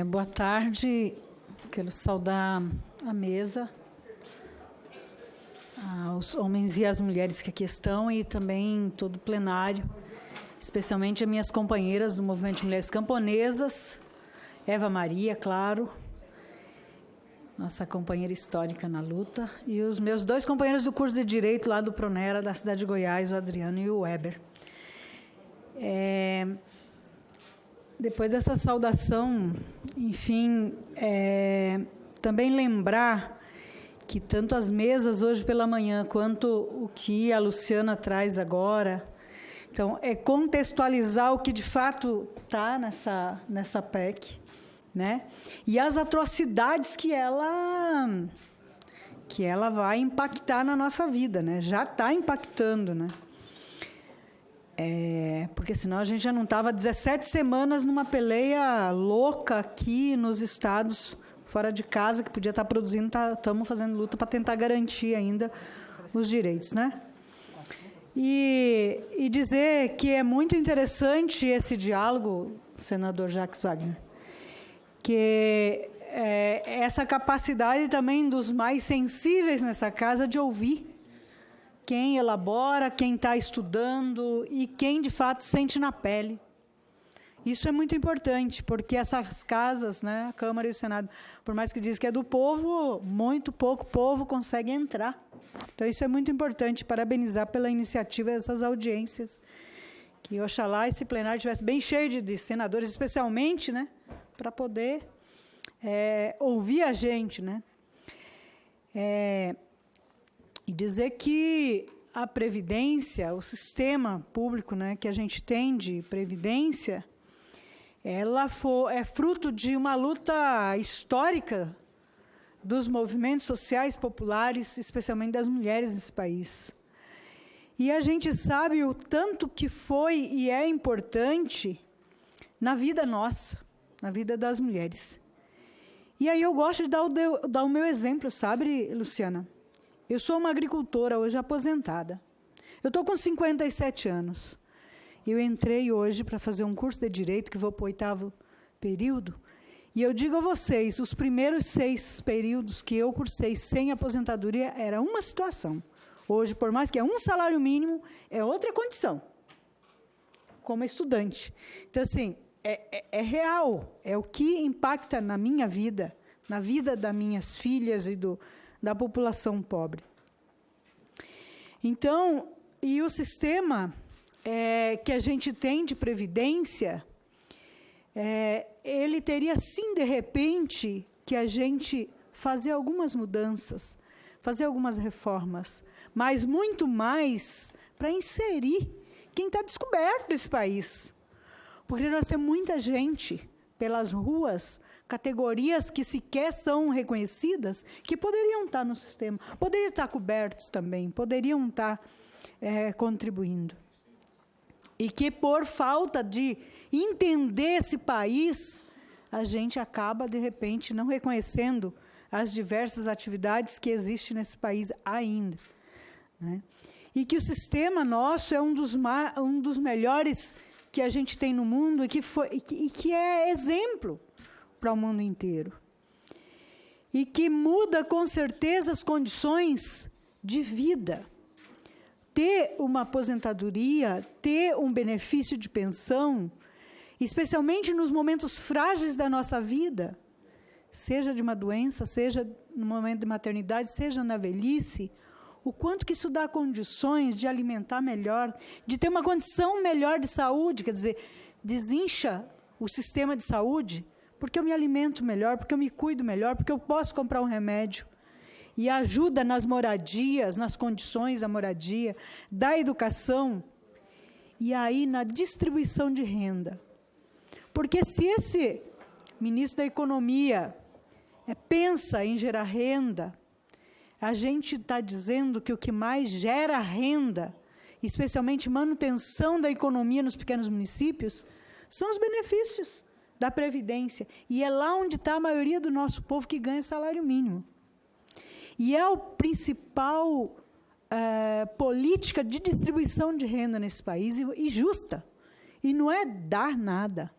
Boa tarde. Quero saudar a mesa, aos homens e as mulheres que aqui estão e também todo o plenário, especialmente as minhas companheiras do Movimento de Mulheres Camponesas, Eva Maria, claro, nossa companheira histórica na luta, e os meus dois companheiros do curso de Direito lá do Pronera, da cidade de Goiás, o Adriano e o Weber. Depois dessa saudação, enfim, também lembrar que tanto as mesas hoje pela manhã, quanto o que a Luciana traz agora, então, é contextualizar o que de fato está nessa PEC, né? E as atrocidades que ela vai impactar na nossa vida, né? Já está impactando, né? Porque senão a gente já não estava 17 semanas numa peleia louca aqui nos estados fora de casa, que podia estar produzindo, estamos fazendo luta para tentar garantir ainda os direitos, né? E dizer que é muito interessante esse diálogo, senador Jacques Wagner, que essa capacidade também dos mais sensíveis nessa casa de ouvir quem elabora, quem está estudando e quem, de fato, sente na pele. Isso é muito importante, porque essas casas, né, a Câmara e o Senado, por mais que diz que é do povo, muito pouco povo consegue entrar. Então, isso é muito importante, parabenizar pela iniciativa dessas audiências. Que, oxalá, esse plenário estivesse bem cheio de senadores, especialmente, né, para poder ouvir a gente, né. E dizer que a Previdência, o sistema público, né, que a gente tem de Previdência, ela é fruto de uma luta histórica dos movimentos sociais populares, especialmente das mulheres nesse país. E a gente sabe o tanto que foi e é importante na vida nossa, na vida das mulheres. E aí eu gosto de dar o meu exemplo, sabe, Luciana? Eu sou uma agricultora hoje aposentada. Eu estou com 57 anos. Eu entrei hoje para fazer um curso de Direito, que vou para o 8º período, e eu digo a vocês, os primeiros 6 períodos que eu cursei sem aposentadoria era uma situação. Hoje, por mais que é um salário mínimo, é outra condição, como estudante. Então, assim, é real, é o que impacta na minha vida, na vida das minhas filhas e da população pobre. Então, e o sistema que a gente tem de previdência, ele teria, sim, de repente, que a gente fazer algumas mudanças, fazer algumas reformas, mas muito mais para inserir quem está descoberto nesse país. Porque nós temos muita gente pelas ruas, categorias que sequer são reconhecidas, que poderiam estar no sistema, poderiam estar cobertos também, poderiam estar contribuindo. E que, por falta de entender esse país, a gente acaba, de repente, não reconhecendo as diversas atividades que existem nesse país ainda, né? E que o sistema nosso é um dos melhores que a gente tem no mundo e que é exemplo para o mundo inteiro. E que muda, com certeza, as condições de vida. Ter uma aposentadoria, ter um benefício de pensão, especialmente nos momentos frágeis da nossa vida, seja de uma doença, seja no momento de maternidade, seja na velhice, o quanto que isso dá condições de alimentar melhor, de ter uma condição melhor de saúde, quer dizer, desincha o sistema de saúde, porque eu me alimento melhor, porque eu me cuido melhor, porque eu posso comprar um remédio. E ajuda nas moradias, nas condições da moradia, da educação, e aí na distribuição de renda. Porque se esse ministro da Economia pensa em gerar renda, a gente está dizendo que o que mais gera renda, especialmente manutenção da economia nos pequenos municípios, são os benefícios da Previdência. E é lá onde está a maioria do nosso povo que ganha salário mínimo. E é a principal política de distribuição de renda nesse país, e justa. E não é dar nada.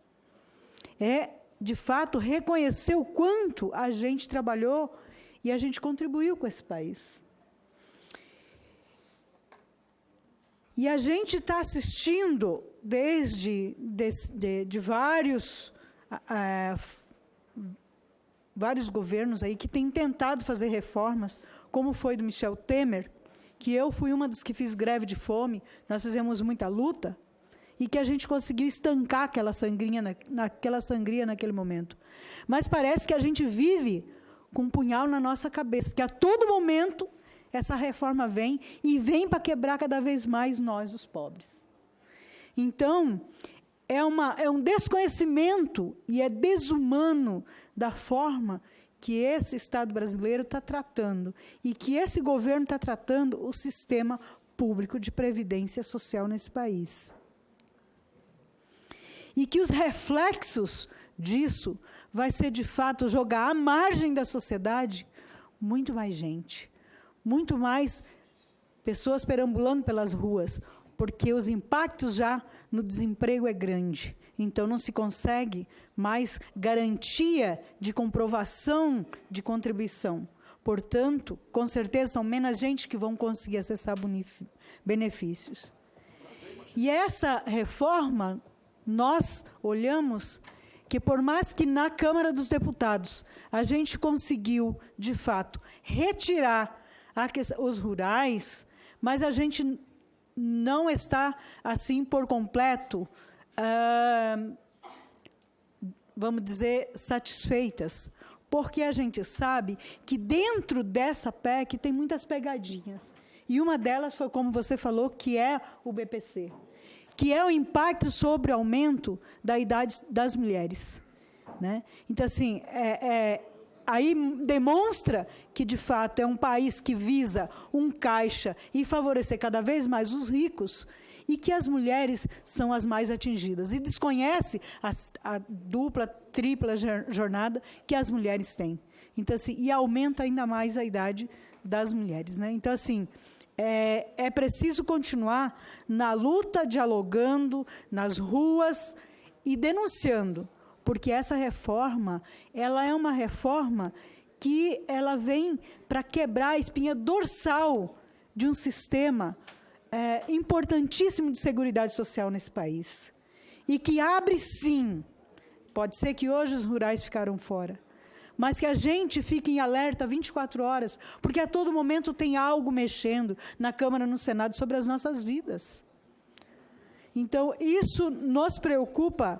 É de fato, reconhecer o quanto a gente trabalhou e a gente contribuiu com esse país. E a gente está assistindo, desde de vários governos aí que têm tentado fazer reformas, como foi do Michel Temer, que eu fui uma das que fiz greve de fome, nós fizemos muita luta, e que a gente conseguiu estancar aquela sangria naquele momento. Mas parece que a gente vive com um punhal na nossa cabeça, que a todo momento essa reforma vem, e vem para quebrar cada vez mais nós, os pobres. Então, é um desconhecimento e é desumano da forma que esse Estado brasileiro está tratando, e que esse governo está tratando o sistema público de previdência social nesse país. E que os reflexos disso vai ser, de fato, jogar à margem da sociedade muito mais gente, muito mais pessoas perambulando pelas ruas, porque os impactos já no desemprego é grande. Então, não se consegue mais garantia de comprovação de contribuição. Portanto, com certeza, são menos gente que vão conseguir acessar benefícios. E essa reforma, nós olhamos que, por mais que na Câmara dos Deputados a gente conseguiu, de fato, retirar os rurais, mas a gente não está, assim, por completo, vamos dizer, satisfeitas, porque a gente sabe que dentro dessa PEC tem muitas pegadinhas. E uma delas foi, como você falou, que é o BPC, que é o impacto sobre o aumento da idade das mulheres, né? Então, assim, aí demonstra que, de fato, é um país que visa um caixa e favorecer cada vez mais os ricos, e que as mulheres são as mais atingidas. E desconhece a dupla, tripla jornada que as mulheres têm. Então, assim, e aumenta ainda mais a idade das mulheres, né? Então, assim, é preciso continuar na luta, dialogando, nas ruas e denunciando, porque essa reforma, ela é uma reforma que ela vem para quebrar a espinha dorsal de um sistema importantíssimo de seguridade social nesse país. E que abre, sim, pode ser que hoje os rurais ficaram fora, mas que a gente fique em alerta 24 horas, porque a todo momento tem algo mexendo na Câmara, no Senado, sobre as nossas vidas. Então, isso nos preocupa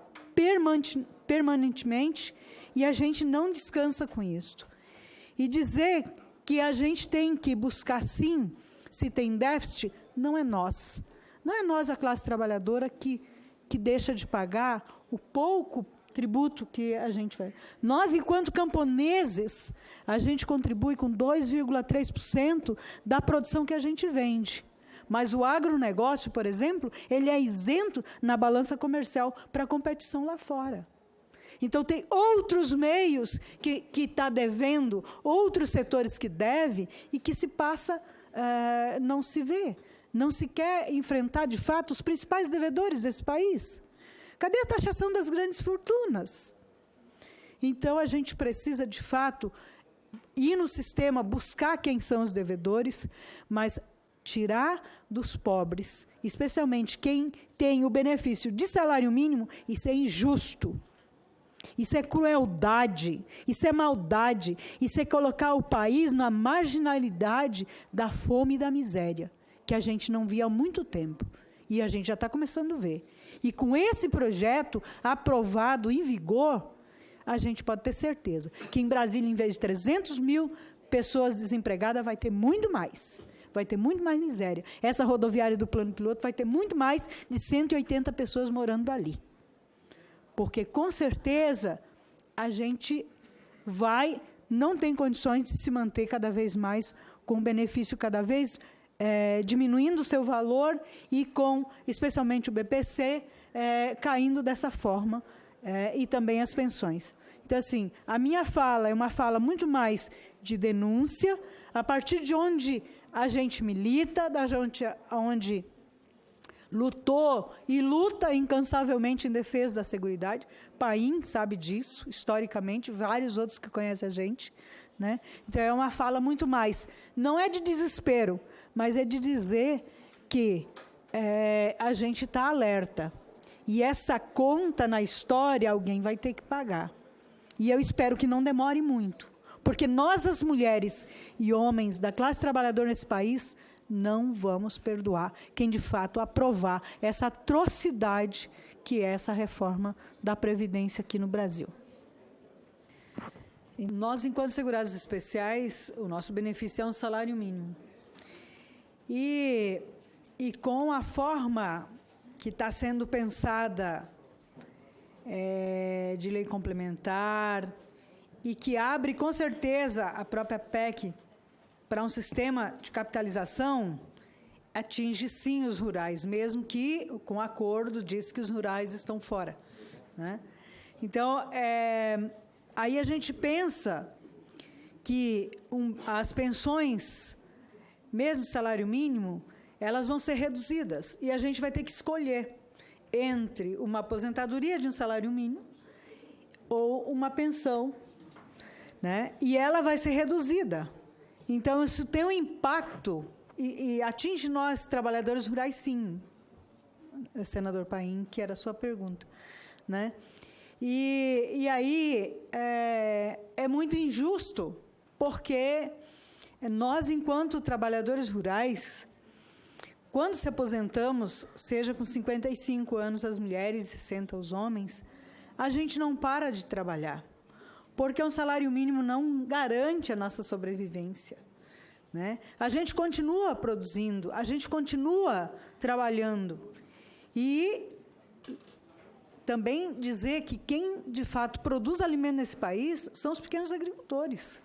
permanentemente, e a gente não descansa com isso. E dizer que a gente tem que buscar, sim, se tem déficit, não é nós. Não é nós, a classe trabalhadora, que deixa de pagar o pouco tributo que a gente faz. Nós, enquanto camponeses, a gente contribui com 2,3% da produção que a gente vende. Mas o agronegócio, por exemplo, ele é isento na balança comercial para a competição lá fora. Então, tem outros meios que está devendo, outros setores que devem, e que se passa, não se vê. Não se quer enfrentar, de fato, os principais devedores desse país. Cadê a taxação das grandes fortunas? Então, a gente precisa, de fato, ir no sistema, buscar quem são os devedores, mas tirar dos pobres, especialmente quem tem o benefício de salário mínimo, isso é injusto. Isso é crueldade, isso é maldade, isso é colocar o país na marginalidade da fome e da miséria, que a gente não via há muito tempo, e a gente já está começando a ver. E com esse projeto aprovado em vigor, a gente pode ter certeza que em Brasília, em vez de 300 mil pessoas desempregadas, vai ter muito mais. Vai ter muito mais miséria. Essa rodoviária do Plano Piloto vai ter muito mais de 180 pessoas morando ali. Porque, com certeza, a gente não tem condições de se manter cada vez mais com o benefício cada vez diminuindo o seu valor e com, especialmente, o BPC caindo dessa forma, e também as pensões. Então, assim, a minha fala é uma fala muito mais de denúncia, a partir de onde a gente milita, onde lutou e luta incansavelmente em defesa da seguridade. Paim sabe disso, historicamente, vários outros que conhecem a gente, né? Então, é uma fala muito mais, não é de desespero, mas é de dizer que a gente está alerta. E essa conta na história, alguém vai ter que pagar. E eu espero que não demore muito. Porque nós, as mulheres e homens da classe trabalhadora nesse país, não vamos perdoar quem, de fato, aprovar essa atrocidade que é essa reforma da Previdência aqui no Brasil. E nós, enquanto segurados especiais, o nosso benefício é um salário mínimo. E com a forma que está sendo pensada de lei complementar e que abre, com certeza, a própria PEC para um sistema de capitalização, atinge, sim, os rurais, mesmo que, com acordo, diz que os rurais estão fora, né? Então, aí a gente pensa que as pensões, mesmo salário mínimo, elas vão ser reduzidas. E a gente vai ter que escolher entre uma aposentadoria de um salário mínimo ou uma pensão, né? E ela vai ser reduzida. Então, isso tem um impacto e atinge nós, trabalhadores rurais, sim. Senador Paim, que era a sua pergunta, né? E aí é muito injusto, porque nós, enquanto trabalhadores rurais, quando se aposentamos, seja com 55 anos as mulheres e 60 os homens, a gente não para de trabalhar, porque um salário mínimo não garante a nossa sobrevivência, né? A gente continua produzindo, a gente continua trabalhando. E também dizer que quem, de fato, produz alimento nesse país são os pequenos agricultores.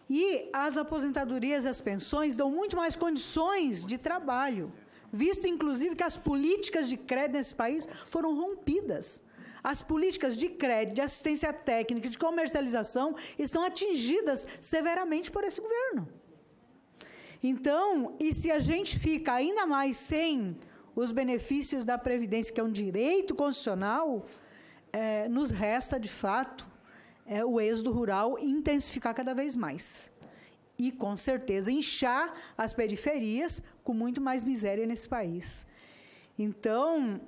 E as aposentadorias e as pensões dão muito mais condições de trabalho, visto, inclusive, que as políticas de crédito nesse país foram rompidas. As políticas de crédito, de assistência técnica, de comercialização, estão atingidas severamente por esse governo. Então, e se a gente fica ainda mais sem os benefícios da Previdência, que é um direito constitucional, nos resta, de fato, o êxodo rural intensificar cada vez mais. E, com certeza, inchar as periferias com muito mais miséria nesse país. Então,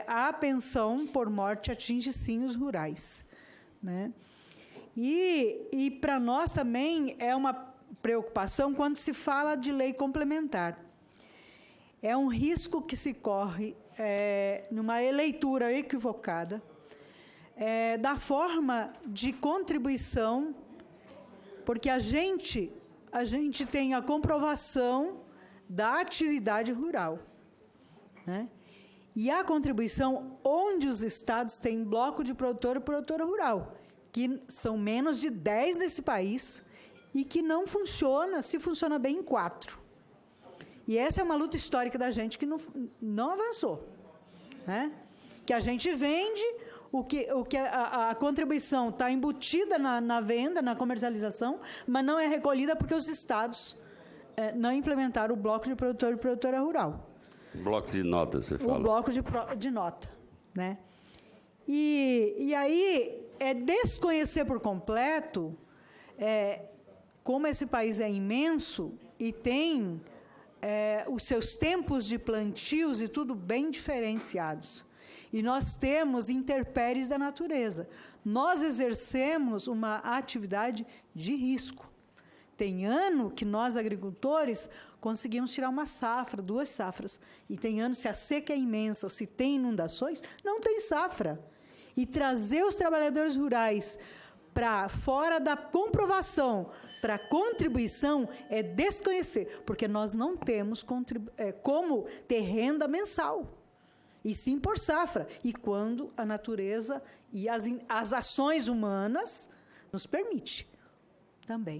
a pensão por morte atinge, sim, os rurais, né? E para nós também é uma preocupação quando se fala de lei complementar. É um risco que se corre numa leitura equivocada da forma de contribuição, porque a gente tem a comprovação da atividade rural, né? E a contribuição onde os estados têm bloco de produtor e produtora rural, que são menos de 10 nesse país e que não funciona, se funciona bem, em 4. E essa é uma luta histórica da gente que não avançou, né? Que a gente vende, a contribuição está embutida na venda, na comercialização, mas não é recolhida porque os estados não implementaram o bloco de produtor e produtora rural. Bloco de nota, você fala. O bloco de nota, né? E aí é desconhecer por completo como esse país é imenso e tem os seus tempos de plantios e tudo bem diferenciados. E nós temos intempéries da natureza. Nós exercemos uma atividade de risco. Tem ano que nós, agricultores, conseguimos tirar uma safra, 2 safras. E tem ano, se a seca é imensa ou se tem inundações, não tem safra. E trazer os trabalhadores rurais para fora da comprovação, para contribuição, é desconhecer, porque nós não temos como ter renda mensal, e sim por safra, e quando a natureza e as ações humanas nos permite também.